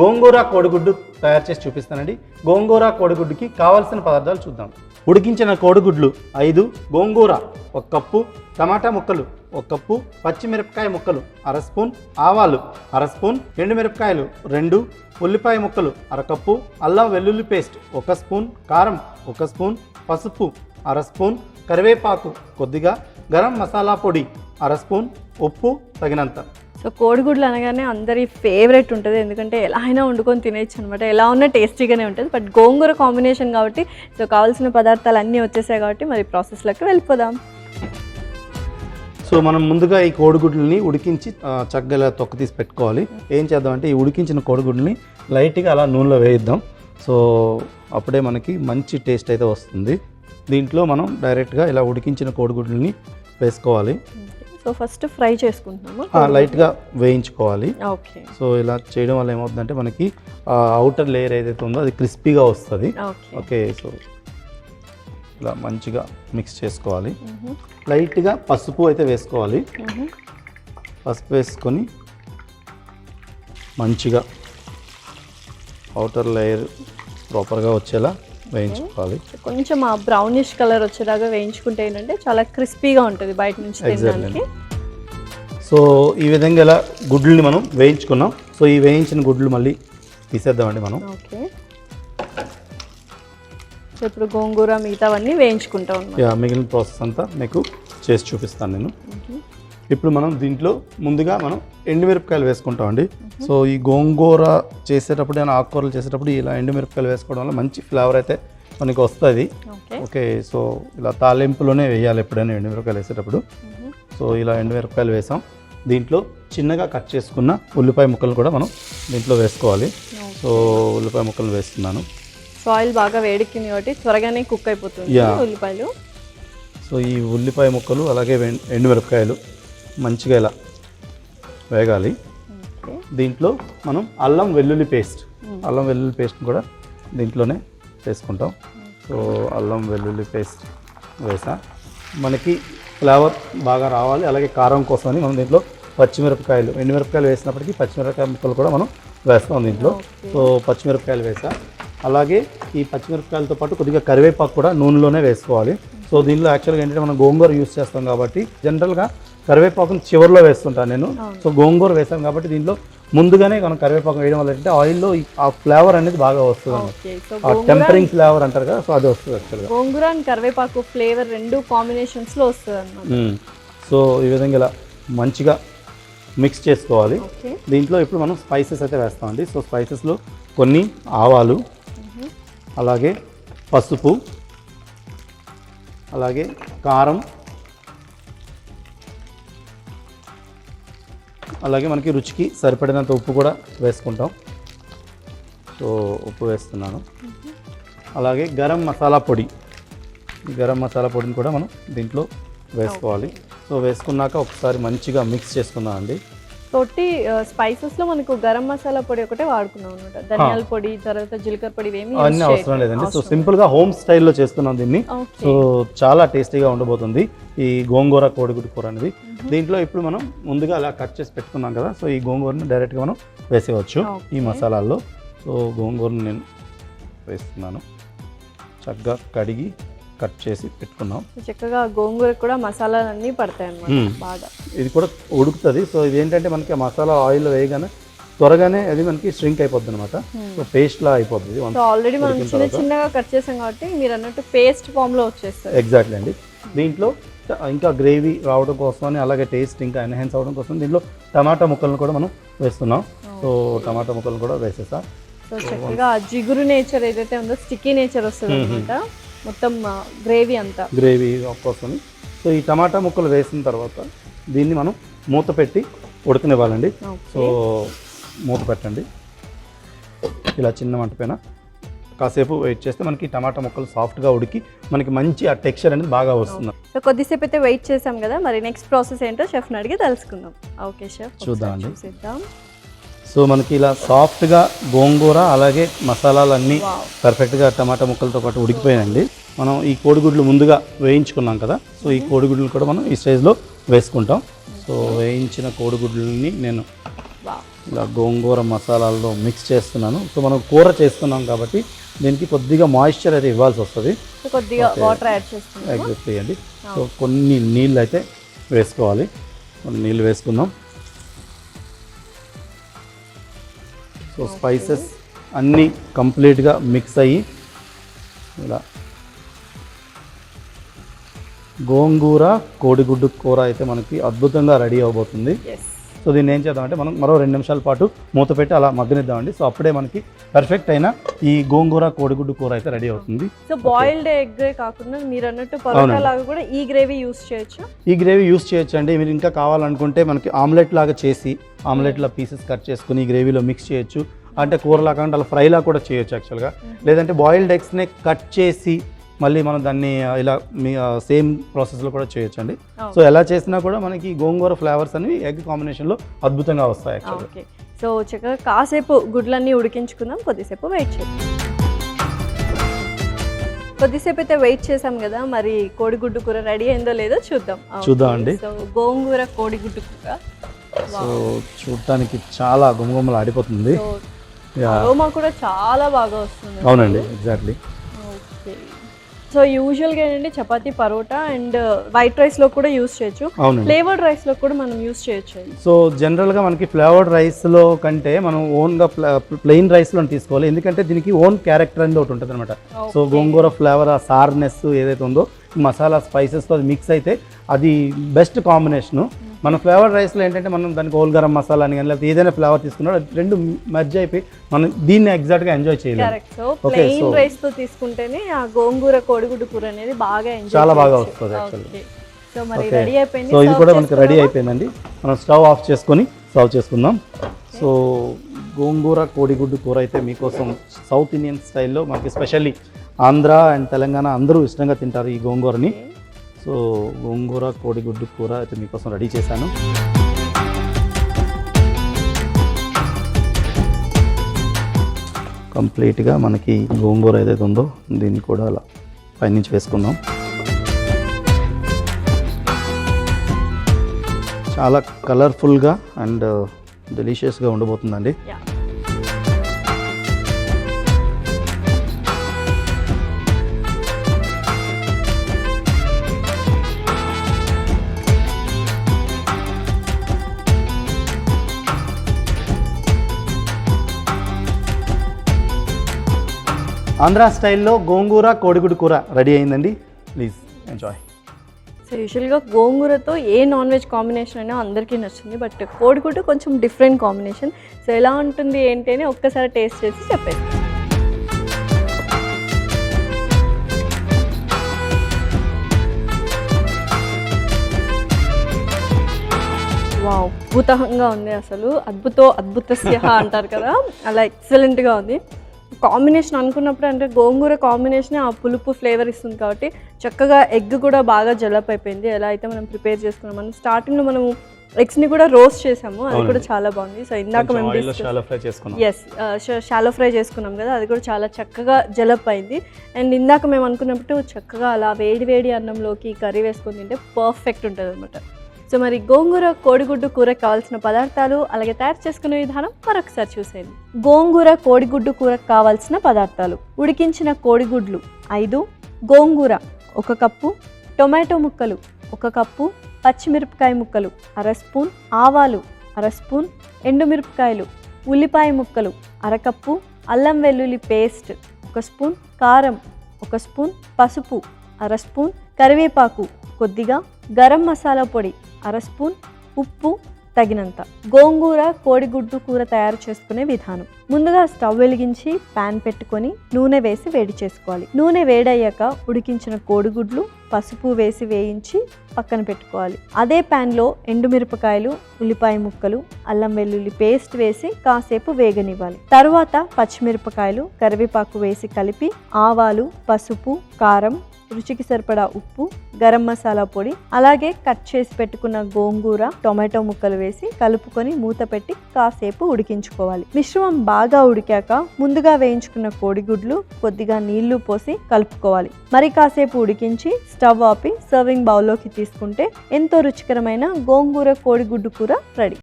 గోంగూర కోడిగుడ్డు తయారు చేసి చూపిస్తానండి. గోంగూర కోడిగుడ్డుకి కావాల్సిన పదార్థాలు చూద్దాం. ఉడికించిన కోడిగుడ్లు 5, గోంగూర 1 కప్పు, టమాటా ముక్కలు 1 కప్పు, పచ్చిమిరపకాయ ముక్కలు 1/2 స్పూన్, ఆవాలు 1/2 స్పూన్, ఎండుమిరపకాయలు 2, ఉల్లిపాయ ముక్కలు 1/2 కప్పు, అల్లం వెల్లుల్లి పేస్ట్ 1 స్పూన్, కారం 1 స్పూన్, పసుపు 1/2 స్పూన్, కరివేపాకు కొద్దిగా, గరం మసాలా పొడి 1/2 స్పూన్, ఉప్పు తగినంత. సో కోడిగుడ్లు అనగానే అందరి ఫేవరెట్ ఉంటుంది, ఎందుకంటే ఎలా అయినా వండుకొని తినేయచ్చు అనమాట. ఎలా ఉన్నా టేస్టీగానే ఉంటుంది. బట్ గోంగూర కాంబినేషన్ కాబట్టి సో కావాల్సిన పదార్థాలు అన్నీ వచ్చేసాయి కాబట్టి మరి ప్రాసెస్లోకి వెళ్ళిపోదాం. సో మనం ముందుగా ఈ కోడిగుడ్లని ఉడికించి చక్కగా తొక్క తీసి పెట్టుకోవాలి. ఏం చేద్దామంటే ఈ ఉడికించిన కోడిగుడ్లని లైట్గా అలా నూనెలో వేయిద్దాం. సో అప్పుడే మనకి మంచి టేస్ట్ అయితే వస్తుంది. దీంట్లో మనం డైరెక్ట్గా ఇలా ఉడికించిన కోడిగుడ్లని వేసుకోవాలి. సో ఫస్ట్ ఫ్రై చేసుకుంటున్నాము, లైట్గా వేయించుకోవాలి. ఓకే. సో ఇలా చేయడం వల్ల ఏమవుతుందంటే మనకి అవుటర్ లేయర్ ఏదైతే ఉందో అది క్రిస్పీగా వస్తుంది. ఓకే. సో ఇలా మంచిగా మిక్స్ చేసుకోవాలి. లైట్గా పసుపు అయితే వేసుకోవాలి. పసుపు వేసుకొని మంచిగా అవుటర్ లేయర్ ప్రాపర్గా వచ్చేలా వేయించుకోవాలి. కొంచెం ఆ బ్రౌనిష్ కలర్ వచ్చేలాగా వేయించుకుంటే ఏంటంటే చాలా క్రిస్పీగా ఉంటుంది బయట నుంచి తినడానికి. సో ఈ విధంగా ఇలా గుడ్లని మనం వేయించుకున్నాం. సో ఈ వేయించిన గుడ్లు మళ్ళీ తీసేద్దామండి మనం. ఓకే. సో ఇప్పుడు గోంగూర మిగతావన్నీ వేయించుకుంటాం. మిగిలిన ప్రాసెస్ అంతా మీకు చేసి చూపిస్తాను నేను. ఇప్పుడు మనం దీంట్లో ముందుగా మనం ఎండుమిరపకాయలు వేసుకుంటామండి. సో ఈ గోంగూర చేసేటప్పుడు నేను ఆకుకూరలు చేసేటప్పుడు ఇలా ఎండుమిరపకాయలు వేసుకోవడం వల్ల మంచి ఫ్లేవర్ అయితే మనకి వస్తుంది. ఓకే. సో ఇలా తాలింపులోనే వేయాలి ఎప్పుడైనా ఎండుమిరపకాయలు వేసేటప్పుడు. సో ఇలా ఎండుమిరపకాయలు వేసాం. దీంట్లో చిన్నగా కట్ చేసుకున్న ఉల్లిపాయ ముక్కలు కూడా మనం దీంట్లో వేసుకోవాలి. సో ఉల్లిపాయ ముక్కలు వేస్తున్నాను. సో ఆయిల్ బాగా వేడెక్కింది కాబట్టి త్వరగానే కుక్ అయిపోతుంది ఉల్లిపాయలు. సో ఈ ఉల్లిపాయ ముక్కలు అలాగే ఎండుమిరపకాయలు మంచిగా ఇలా వేగాలి. దీంట్లో మనం అల్లం వెల్లుల్లి పేస్ట్ కూడా దీంట్లోనే వేసుకుంటాం. సో అల్లం వెల్లుల్లి పేస్ట్ వేసా. మనకి ఫ్లేవర్ బాగా రావాలి. అలాగే కారం కోసమని మనం దీంట్లో ఎండుమిరపకాయలు వేసినప్పటికీ పచ్చిమిరపకాయ ముక్కలు కూడా మనం వేస్తాం దీంట్లో. సో పచ్చిమిరపకాయలు వేసా. అలాగే ఈ పచ్చిమిరపకాయలతో పాటు కొద్దిగా కరివేపాకు కూడా నూనెలోనే వేసుకోవాలి. సో దీనిలో యాక్చువల్గా ఏంటంటే మనం గోంగూర యూస్ చేస్తాం కాబట్టి జనరల్గా కరివేపాకుని చివరిలో వేస్తుంటాను నేను. సో గోంగూర వేసాం కాబట్టి దీంట్లో ముందుగానే మనం కరివేపాకు వేయడం వల్ల ఏంటంటే ఆయిల్లో ఆ ఫ్లేవర్ అనేది బాగా వస్తుంది. ఆ టెంపరింగ్ ఫ్లేవర్ అంటారు కదా, సో అది వస్తుంది యాక్చువల్గా. గోంగూర అండ్ కరివేపాకు ఫ్లేవర్ రెండు కాంబినేషన్స్లో వస్తుంది అన్నమాట. సో ఈ విధంగా ఇలా మంచిగా మిక్స్ చేసుకోవాలి. దీంట్లో ఇప్పుడు మనం స్పైసెస్ అయితే వేస్తామండి. సో స్పైసెస్లో కొన్ని ఆవాలు, అలాగే పసుపు, అలాగే కారం, అలాగే మనకి రుచికి సరిపడినంత ఉప్పు కూడా వేసుకుంటాం. సో ఉప్పు వేస్తున్నాను. అలాగే గరం మసాలా పొడిని కూడా మనం దీంట్లో వేసుకోవాలి. సో వేసుకున్నాక ఒకసారి మంచిగా మిక్స్ చేసుకుందామండి. తోటి స్పైసెస్లో మనకు గరం మసాలా పొడి ఒకటే వాడుకున్నాం అనమాట. ధనియాల పొడి, తర్వాత జీలకర్ర పొడి అన్నీ అవసరం లేదండి. సో సింపుల్గా హోమ్ స్టైల్లో చేస్తున్నాం దీన్ని. సో చాలా టేస్టీగా ఉండబోతుంది ఈ గోంగూర కోడిగుడ్డు కూర అనేది. దీంట్లో ఇప్పుడు మనం ముందుగా అలా కట్ చేసి పెట్టుకున్నాం కదా, సో ఈ గోంగూరని డైరెక్ట్గా మనం వేసేయవచ్చు ఈ మసాలాల్లో. సో గోంగూరని నేను వేస్తున్నాను. చక్కగా కడిగి కట్ చేసి పెట్టుకున్నాం. చక్కగా గోంగూర కూడా మసాలాలన్నీ పడతాయి అన్నమాట బాగా. ఇది కూడా ఉడుకుతుంది. సో ఇది ఏంటంటే మనకి మసాలా ఆయిల్ వేయగానే త్వరగానే అది మనకి ష్రింక్ అయిపోద్ది అనమాట. సో పేస్ట్ లా అయిపోతుంది. ఆల్రెడీ మనం చిన్నగా కట్ చేసాం కాబట్టి మీరు అన్నట్టు పేస్ట్ ఫామ్ లో వచ్చేస్తుంది. ఎగ్జాక్ట్లీ అండి. దీంట్లో ఇంకా గ్రేవీ రావడం కోసం అలాగే టేస్ట్ ఇంకా ఎన్హాన్స్ అవడం కోసం దీంట్లో టమాటా ముక్కలను కూడా మనం వేస్తున్నాం. సో టమాటా ముక్కలను కూడా వేసేసా. సో చక్కగా జిగురు నేచర్ ఏదైతే ఉందో స్టిక్కీ నేచర్ వస్తుంది అనమాట మొత్తం గ్రేవీ కోసం. సో ఈ టమాటా ముక్కలు వేసిన తర్వాత దీన్ని మనం మూత పెట్టి ఉడకనివ్వాలండి. సో మూత పెట్టండి ఇలా చిన్న మంట పైన కాసేపు వెయిట్ చేస్తే మనకి టమాటా ముక్కలు సాఫ్ట్గా ఉడికి మనకి మంచి ఆ టెక్స్చర్ అనేది బాగా వస్తుంది. సో కొద్దిసేపు అయితే వెయిట్ చేసాం కదా, మరి నెక్స్ట్ ప్రాసెస్ ఏంటో షెఫ్ని అడిగి తెలుసుకుందాం. ఓకే షెఫ్, చూద్దామండి. సో మనకి ఇలా సాఫ్ట్గా గోంగూర అలాగే మసాలాలన్నీ పర్ఫెక్ట్గా టమాటా ముక్కలతో పాటు ఉడికిపోయాయండి. మనం ఈ కోడిగుడ్లు ముందుగా వేయించుకున్నాం కదా, సో ఈ కోడిగుడ్లు కూడా మనం ఈ స్టేజ్లో వేసుకుంటాం. సో వేయించిన కోడిగుడ్లని నేను వావ్. ఇలా గోంగూర మసాలాల్లో మిక్స్ చేస్తున్నాను. సో మనం కూర చేస్తున్నాం కాబట్టి దీనికి కొద్దిగా మాయిశ్చర్ అయితే ఇవ్వాల్సి వస్తుంది. సో కొద్దిగా వాటర్ యాడ్ చేస్తున్నాం. ఎగ్జాక్ట్లీ అండి. సో కొన్ని నీళ్ళు అయితే వేసుకోవాలి. కొన్ని నీళ్ళు వేసుకుందాం. సో స్పైసెస్ అన్నీ కంప్లీట్గా మిక్స్ అయ్యి ఇలా గోంగూర కోడిగుడ్డు కూర అయితే మనకి అద్భుతంగా రెడీ అవబోతుంది. ఎస్. సో దీన్ని ఏం చేద్దామంటే మనం మరో 2 నిమిషాల పాటు మూత పెట్టి అలా మగ్గనిద్దామండి. సో అప్పుడే మనకి పర్ఫెక్ట్ అయిన ఈ గోంగూర కోడిగుడ్డు కూర అయితే రెడీ అవుతుంది. సో బాయిల్డ్ ఎగ్ కాకుండా మీరు అన్నట్టు పరోటా లాగా కూడా ఈ గ్రేవీ యూస్ చేయొచ్చు. ఈ గ్రేవీ యూస్ చేయొచ్చు అండి. మీరు ఇంకా కావాలనుకుంటే మనకి ఆమ్లెట్ లాగా చేసి ఆమ్లెట్లా పీసెస్ కట్ చేసుకుని ఈ గ్రేవీలో మిక్స్ చేయొచ్చు. అంటే కూరలా కాకుండా అలా ఫ్రైలా కూడా చేయొచ్చు యాక్చువల్గా. లేదంటే బాయిల్డ్ ఎగ్స్ని కట్ చేసి మళ్ళీ మనం దాన్ని ఇలా సేమ్ ప్రాసెస్లో కూడా చేయొచ్చు అండి. సో ఎలా చేసినా కూడా మనకి గోంగూర ఫ్లేవర్స్ అనేవి ఎగ్ కాంబినేషన్లో అద్భుతంగా వస్తాయి యాక్చువల్గా. ఓకే. సో చక్కగా కాసేపు గుడ్లన్నీ ఉడికించుకుందాం, కొద్దిసేపు వెయిట్ చేద్దాం. కొద్దిసేపు అయితే వెయిట్ చేసాం కదా, మరి కోడిగుడ్డు కూర రెడీ అయిందో లేదో చూద్దాం అండి. సో గోంగూర కోడిగుడ్డు కూర సో చూడటానికి చాలా గుమగుమలు ఆడిపోతుంది. అరోమా కూడా చాలా బాగా వస్తుంది. అవునండి, ఎగ్జాక్ట్లీ. ఓకే. సో యూజువల్గా ఏంటంటే చపాతీ పరోటా అండ్ వైట్ రైస్లో కూడా యూస్ చేయొచ్చు. ఫ్లేవర్డ్ రైస్లో కూడా మనం యూస్ చేయొచ్చు. సో జనరల్గా మనకి ఫ్లేవర్డ్ రైస్లో కంటే మనం ఓన్గా ప్లెయిన్ రైస్లో తీసుకోవాలి. ఎందుకంటే దీనికి ఓన్ క్యారెక్టర్ అనేది ఒకటి ఉంటుంది అనమాట. సో గోంగూర ఫ్లేవర్, ఆ సార్నెస్ ఏదైతే ఉందో మసాలా స్పైసెస్తో అది మిక్స్ అయితే అది బెస్ట్ కాంబినేషను. మన ఫ్లేవర్డ్ రైస్లో ఏంటంటే మనం దానికి ఓల్ గరం మసాలా అని కానీ లేకపోతే ఏదైనా ఫ్లేవర్ తీసుకున్నా రెండు మెర్జ్ అయిపోయి మనం దీన్ని ఎగ్జాక్ట్గా ఎంజాయ్ చేయలేము. సో ప్లెయిన్ రైస్తో తీసుకుంటేనే ఆ గోంగూర కోడిగుడ్డు కూర అనేది బాగా చాలా బాగా వస్తుంది యాక్చువల్లీ. సో మరి రెడీ అయిపోయింది. సో ఇది కూడా మనకి రెడీ అయిపోయిందండి. మనం స్టవ్ ఆఫ్ చేసుకొని సర్వ్ చేసుకుందాం. సో గోంగూర కోడిగుడ్డు కూర అయితే మీకోసం సౌత్ ఇండియన్ స్టైల్లో మనకి స్పెషల్లీ ఆంధ్ర అండ్ తెలంగాణ అందరూ ఇష్టంగా తింటారు ఈ గోంగూరని. సో గోంగూర కోడిగుడ్డు కూర అయితే మీకోసం రెడీ చేశాను. కంప్లీట్గా మనకి గోంగూర ఏదైతే ఉందో దీన్ని కూడా అలా పైనుంచి వేసుకుందాం. చాలా కలర్ఫుల్గా అండ్ డెలిషియస్గా ఉండబోతుందండి. ఆంధ్ర స్టైల్లో గోంగూర కోడిగుడ్డు కూర రెడీ అయిందండి. Please enjoy. సో యూజువల్గా గోంగూరతో ఏ నాన్ వెజ్ కాంబినేషన్ అయినా అందరికీ నచ్చుతుంది, బట్ కోడిగుడ్డు కొంచెం డిఫరెంట్ కాంబినేషన్. సో ఎలా ఉంటుంది ఏంటి అని ఒక్కసారి టేస్ట్ చేసి చెప్పేసి. వావ్, అద్భుతంగా ఉంది. అసలు అద్భుతస్య అంటారు కదా, అలా ఎక్సలెంట్గా ఉంది. కాంబినేషన్ అనుకున్నప్పుడు అంటే గోంగూర కాంబినేషన్ ఆ పులుపు ఫ్లేవర్ ఇస్తుంది కాబట్టి చక్కగా ఎగ్ కూడా బాగా జలప్ అయిపోయింది. ఎలా అయితే మనం ప్రిపేర్ చేసుకున్నాం, మనం స్టార్టింగ్లో మనము ఎగ్స్ని కూడా రోస్ట్ చేసాము, అది కూడా చాలా బాగుంది. సో ఇందాక మేము షాలో ఫ్రై చేసుకున్నాం కదా, అది కూడా చాలా చక్కగా జలప్ అయింది. అండ్ ఇందాక మేము అనుకున్నప్పుడు చక్కగా అలా వేడి అన్నంలోకి కర్రీ వేసుకొని తింటే పర్ఫెక్ట్ ఉంటుంది అనమాట. సో మరి గోంగూర కోడిగుడ్డు కూరకు కావాల్సిన పదార్థాలు అలాగే తయారు చేసుకునే విధానం మరొకసారి చూసేయండి. గోంగూర కోడిగుడ్డు కూరకు కావాల్సిన పదార్థాలు: ఉడికించిన కోడిగుడ్లు 5, గోంగూర 1 కప్పు, టొమాటో ముక్కలు 1 కప్పు, పచ్చిమిరపకాయ ముక్కలు 1/2 స్పూన్, ఆవాలు 1/2 స్పూన్, ఎండుమిరపకాయలు, ఉల్లిపాయ ముక్కలు 1/2 కప్పు, అల్లం వెల్లుల్లి పేస్ట్ 1 స్పూన్, కారం 1 స్పూన్, పసుపు 1/2 స్పూన్, కరివేపాకు కొద్దిగా, గరం మసాలా పొడి 1/2 స్పూన్, ఉప్పు తగినంత. గోంగూర కోడిగుడ్డు కూర తయారు చేసుకునే విధానం: ముందుగా స్టవ్ వెలిగించి ప్యాన్ పెట్టుకొని నూనె వేసి వేడి చేసుకోవాలి. నూనె వేడయ్యాక ఉడికించిన కోడిగుడ్లు, పసుపు వేసి వేయించి పక్కన పెట్టుకోవాలి. అదే ప్యాన్లో ఎండుమిరపకాయలు, ఉల్లిపాయ ముక్కలు, అల్లం వెల్లుల్లి పేస్ట్ వేసి కాసేపు వేగనివ్వాలి. తరువాత పచ్చిమిరపకాయలు, కరివేపాకు వేసి కలిపి ఆవాలు, పసుపు, కారం, రుచికి సరిపడా ఉప్పు, గరం మసాలా పొడి, అలాగే కట్ చేసి పెట్టుకున్న గోంగూర, టొమాటో ముక్కలు వేసి కలుపుకొని మూత పెట్టి కాసేపు ఉడికించుకోవాలి. మిశ్రమం బాగా ఉడికాక ముందుగా వేయించుకున్న కోడిగుడ్లు, కొద్దిగా నీళ్లు పోసి కలుపుకోవాలి. మరి కాసేపు ఉడికించి స్టవ్ ఆపి సర్వింగ్ బౌల్లోకి తీసుకుంటే ఎంతో రుచికరమైన గోంగూర కోడిగుడ్డు కూర రెడీ.